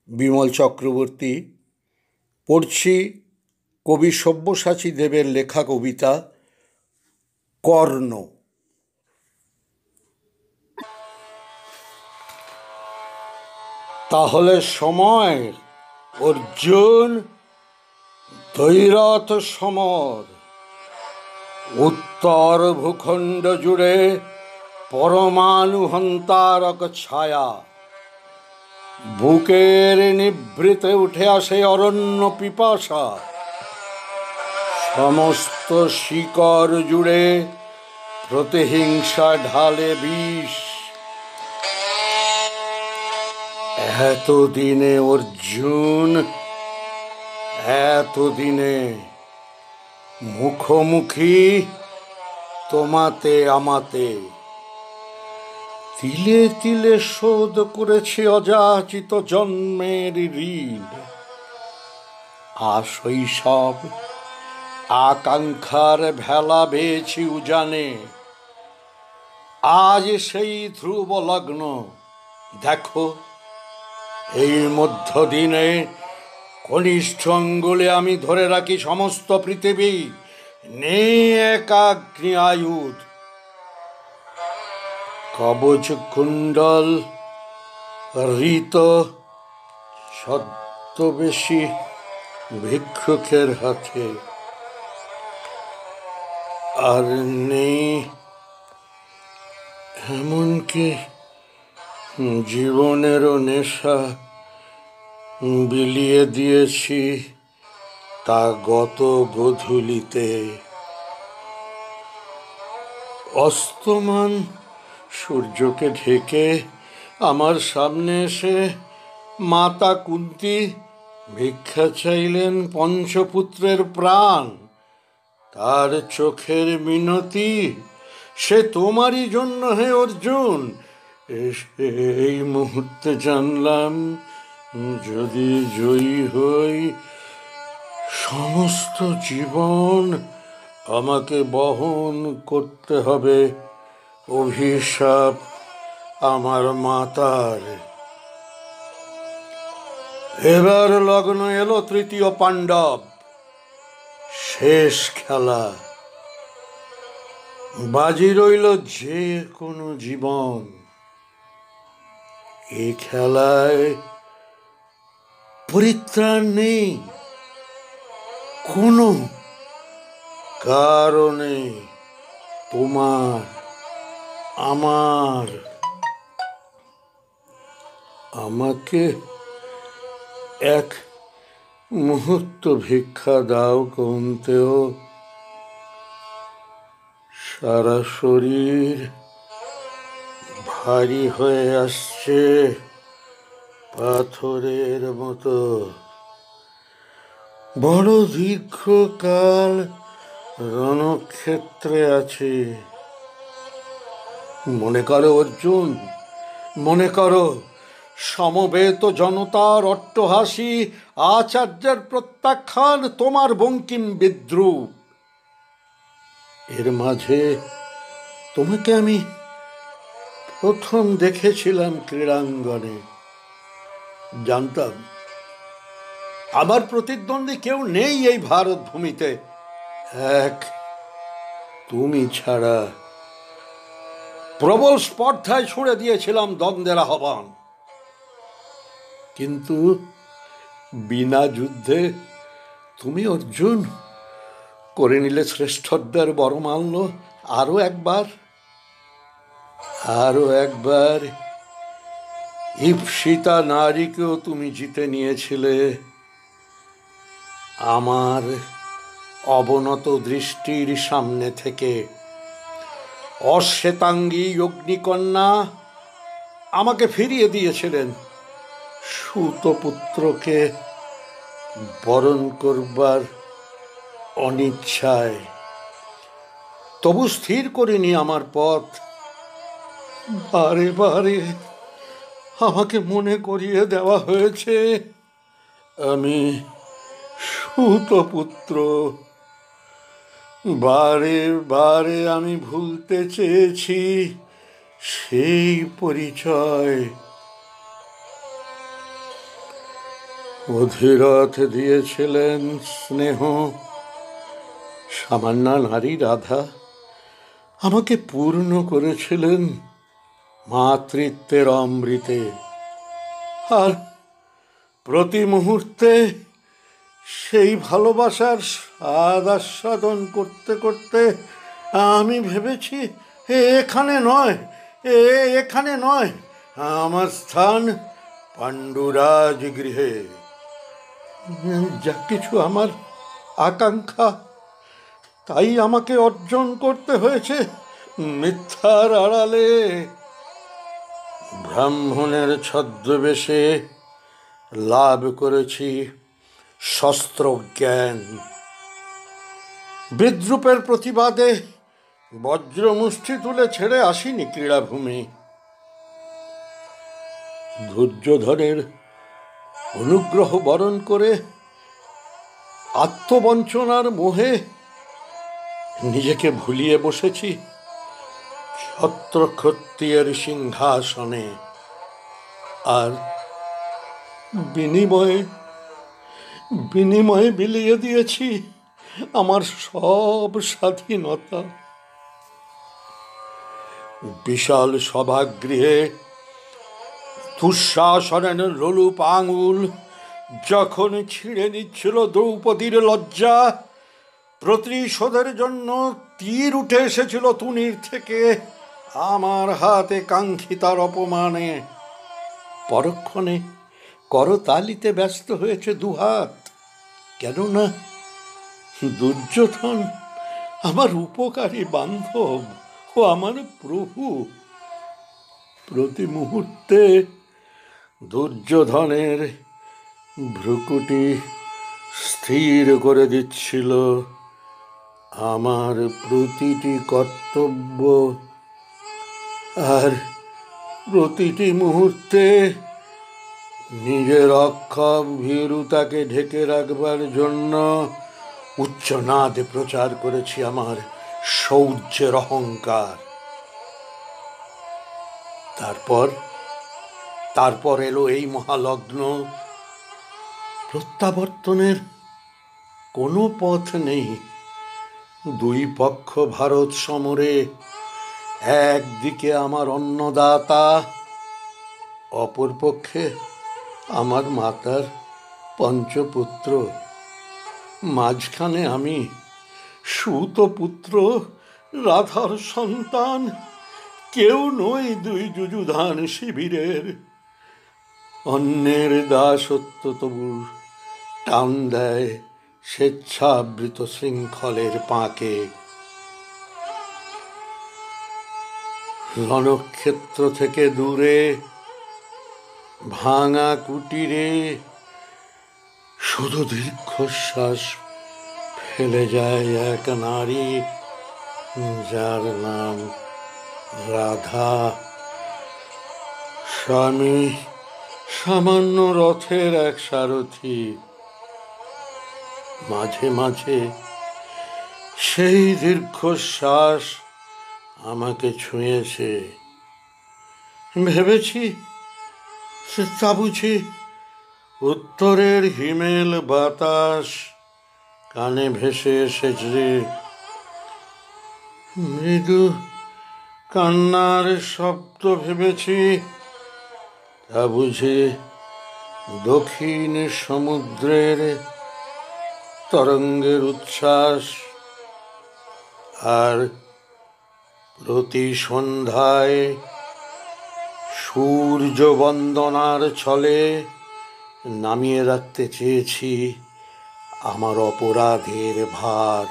বিমল চক্রবর্তী। পড়ছি কবি সব্যসাচী দেবের লেখা কবিতা কর্ণ। তাহলে সময় অর্জুন, দৈরথ সমর, উত্তর ভূখণ্ড জুড়ে পরমাণু হন্তারক ছায়া, বুকের নিভৃতে উঠে আসে অরণ্য পিপাসা, সমস্ত শিকড় জুড়ে প্রতিহিংসা ঢালে বিষ। এতদিনে অর্জুন, এতদিনে মুখোমুখি তোমাতে আমাতে, তিলে তিলে শোধ করেছি অযাচিত জন্মের ঋণ। শৈশব আকাঙ্ক্ষার ভেলা বেয়েছি উজানে, আজ সেই ধ্রুব লগ্ন। দেখো এই মধ্যদিনে কনিষ্ঠ অঙ্গুলে আমি ধরে রাখি সমস্ত পৃথিবী, নেই একাগ্নি আয়ুধ। কবচ কুণ্ডল ঋত ছদ্মবেশী ভিক্ষুকের হাতে, আর নেই এমনকি জীবনেরও নেশা। বিলিয়ে দিয়েছি তা গত গোধূলিতে। অস্তমান সূর্যকে ঢেকে আমার সামনে এসে মাতা কুন্তী ভিক্ষা চাইলেন পঞ্চপুত্রের প্রাণ। তার চোখের মিনতি, সে তোমারই জন্য হে অর্জুন। এই মুহূর্তে জানলাম, যদি জয়ী হই সমস্ত জীবন আমাকে বহন করতে হবে অভিশাপ আমার মাতার। এবার লগ্ন এলো তৃতীয় পাণ্ডব, শেষ খেলা। বাজি রইল যে কোনো জীবন। এ খেলায় পরিত্রাণ নেই কোনো কারণে। তোমার আমার, আমাকে এক মুহূর্ত ভিক্ষা দাও কৌন্তেয়। সারা শরীর ভারী হয়ে আসছে পাথরের মতো। বড় দীর্ঘকাল রণক্ষেত্রে আছে। মনে করো অর্জুন, মনে করো সমবেত জনতার অট্টহাসি, আচার্যের প্রত্যাখ্যান, তোমার বঙ্কিম বিদ্রুপ। এর মাঝে তোমাকে আমি প্রথম দেখেছিলাম ক্রীড়াঙ্গনে। জানতাম আমার প্রতিদ্বন্দ্বী কেউ নেই এই ভারত ভূমিতে, এক তুমি ছাড়া। প্রবল স্পর্ধায় ছুড়ে দিয়েছিলাম দ্বন্দ্বের আহ্বান, কিন্তু বিনা যুদ্ধে তুমি অর্জুন করে নিলে শ্রেষ্ঠত্বের বরমাল্য। আরো একবার, আরো একবার ঈপ্সিতা নারীকেও তুমি জিতে নিয়েছিলে আমার অবনত দৃষ্টির সামনে থেকে। অশ্বেতাঙ্গী অগ্নিকন্যা আমাকে ফিরিয়ে দিয়েছিলেন সুতপুত্রকে বরণ করবার অনিচ্ছায়। তবু স্থির করিনি আমার পথ। বারে বারে আমাকে মনে করিয়ে দেওয়া হয়েছে আমি সুতপুত্র। বারে বারে আমি ভুলতে চেয়েছি সেই পরিচয়। অধিরথ দিয়েছিলেন স্নেহ, সামান্য নারী রাধা আমাকে পূর্ণ করেছিলেন মাতৃত্বের অমৃতে। আর প্রতি মুহূর্তে সেই ভালোবাসার স্বাদ আস্বাদন করতে করতে আমি ভেবেছি এখানে নয়, এখানে নয়, আমার স্থান পাণ্ডুরাজ গৃহে। যা কিছু আমার আকাঙ্ক্ষা, তাই আমাকে অর্জন করতে হয়েছে মিথ্যার আড়ালে। ব্রাহ্মণের ছদ্মবেশে লাভ করেছি শস্ত্র জ্ঞান। বিদ্রুপের প্রতিবাদে বজ্রমুষ্টি তুলে ছেড়ে আসিনি ক্রীড়াভূমি। দুর্যোধনের অনুগ্রহ বরণ করে আত্মবঞ্চনার মোহে নিজেকে ভুলিয়ে বসেছি ছত্রক্ষত্রিয়ের সিংহাসনে। আর বিনিময়ে বিনিময়ে বিলিয়ে দিয়েছি আমার সব স্বাধীনতা। বিশাল সভাগৃহে দুঃশাসনের লোলুপ আঙুল যখন ছিঁড়ে নিচ্ছিল দ্রৌপদীর লজ্জা, প্রতিশোধের জন্য তীর উঠে এসেছিল তুনির থেকে আমার হাতে কাঙ্ক্ষিতার অপমানে। পরক্ষণে করতালিতে ব্যস্ত হয়েছে দুহাত, কেননা দুর্যোধন আমার উপকারী বান্ধব ও আমার প্রভু। প্রতি মুহূর্তে দুর্যোধনের ভ্রুকুটি স্থির করে দিচ্ছিল আমার প্রতিটি কর্তব্য। আর প্রতিটি মুহূর্তে নিজের অক্ষম ভীরুতাকে ঢেকে রাখবার জন্য উচ্চনাদে প্রচার করেছি আমার শৌর্যের অহংকার। তারপর এলো এই মহালগ্ন। প্রত্যাবর্তনের কোনো পথ নেই। দুই পক্ষ ভারত সমরে, একদিকে আমার অন্নদাতা, অপর পক্ষে আমার মাতার পঞ্চপুত্র। মাঝখানে আমি, সুতপুত্র, রাধার সন্তান, কেউ নই দুই যুযুধান শিবিরের। অন্যের দাসত্ব তবু টান দেয় স্বেচ্ছাবৃত শৃঙ্খলের পাঁকে। রণক্ষেত্র থেকে দূরে ভাঙা কুটিরে শুধু দীর্ঘশ্বাস ফেলে যায় এক নারী, যার নাম রাধা। স্বামী সামান্য রথের এক সারথি। মাঝে মাঝে সেই দীর্ঘশ্বাস আমাকে ছুঁয়েছে। ভেবেছি তা বুঝি উত্তরের হিমেল বাতাস কানে ভেসে এসেছে। মৃদু কান্নার শব্দ ভেবেছি তা বুঝি দক্ষিণ সমুদ্রের তরঙ্গের উচ্ছ্বাস। আর প্রতি সন্ধ্যায় সূর্য বন্দনার ছলে নামিয়ে রাখতে চেয়েছি আমার অপরাধের ভার।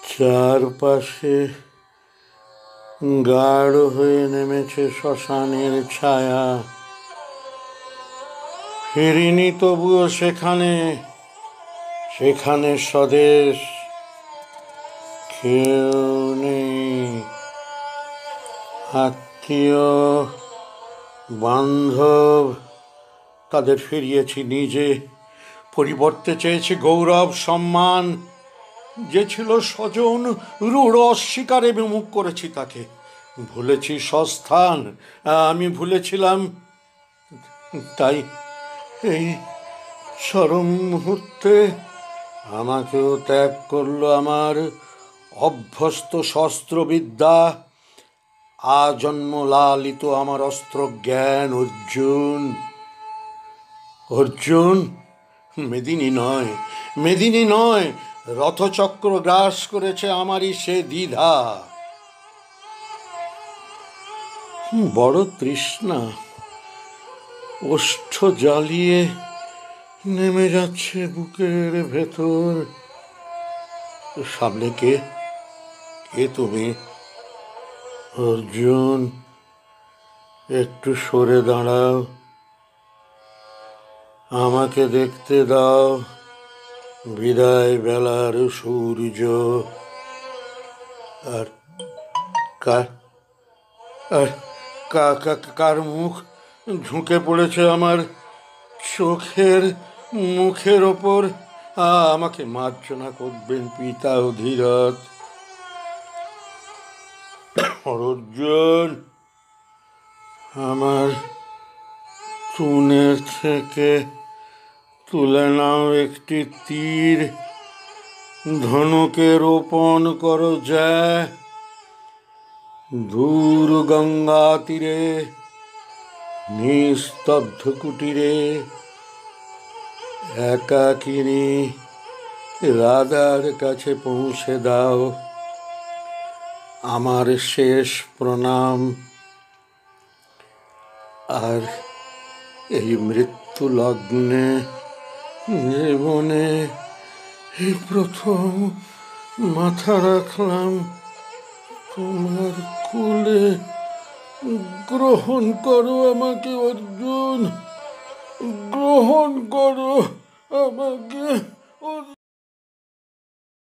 চারপাশে গাঢ় হয়ে নেমেছে শ্মশানের ছায়া। ফিরিনি তবুও সেখানে স্বদেশ। কেউ নেই, আত্মীয় বান্ধব, তাদের ফিরিয়েছি নিজে। পরিবর্তে চেয়েছি গৌরব সম্মান। যে ছিল স্বজন, রূঢ় অস্বীকারে বিমুখ করেছি তাকে। ভুলেছি স্বস্থান, আমি ভুলেছিলাম তাই এই চরম মুহূর্তে আমাকেও ত্যাগ করলো আমার অভ্যস্ত শস্ত্রবিদ্যা, আজন্ম লালিত আমার অস্ত্র জ্ঞান। অর্জুন, অর্জুন, মেদিনী নয়, মেদিনী নয়, রথচক্র গ্রাস করেছে আমারই সে দ্বিধা। বড় তৃষ্ণা ওষ্ঠ জ্বালিয়ে নেমে যাচ্ছে বুকের ভেতর। সামনে কে? কে তুমি? অর্জুন, একটু সরে দাঁড়াও, আমাকে দেখতে দাও বিদায় বেলার সূর্য। আর কার আর কার মুখ ঝুঁকে পড়েছে আমার চোখের মুখের ওপর? আমাকে মার্জনা করবেন পিতা অধীরথ। অর্জুন, আমার তুনের থেকে তুলে নাও একটি তীর, ধনুকে রোপণ করো যায় দূর গঙ্গা তীরে, নিস্তব্ধ কুটিরে একাকিনী রাধার কাছে পৌঁছে দাও আমার শেষ প্রণাম। আর এই মৃত্যু লগ্নে জীবনে এই প্রথম মাথা রাখলাম তোমার কোলে। গ্রহণ করো আমাকে অর্জুন, গ্রহণ করো আমাকে।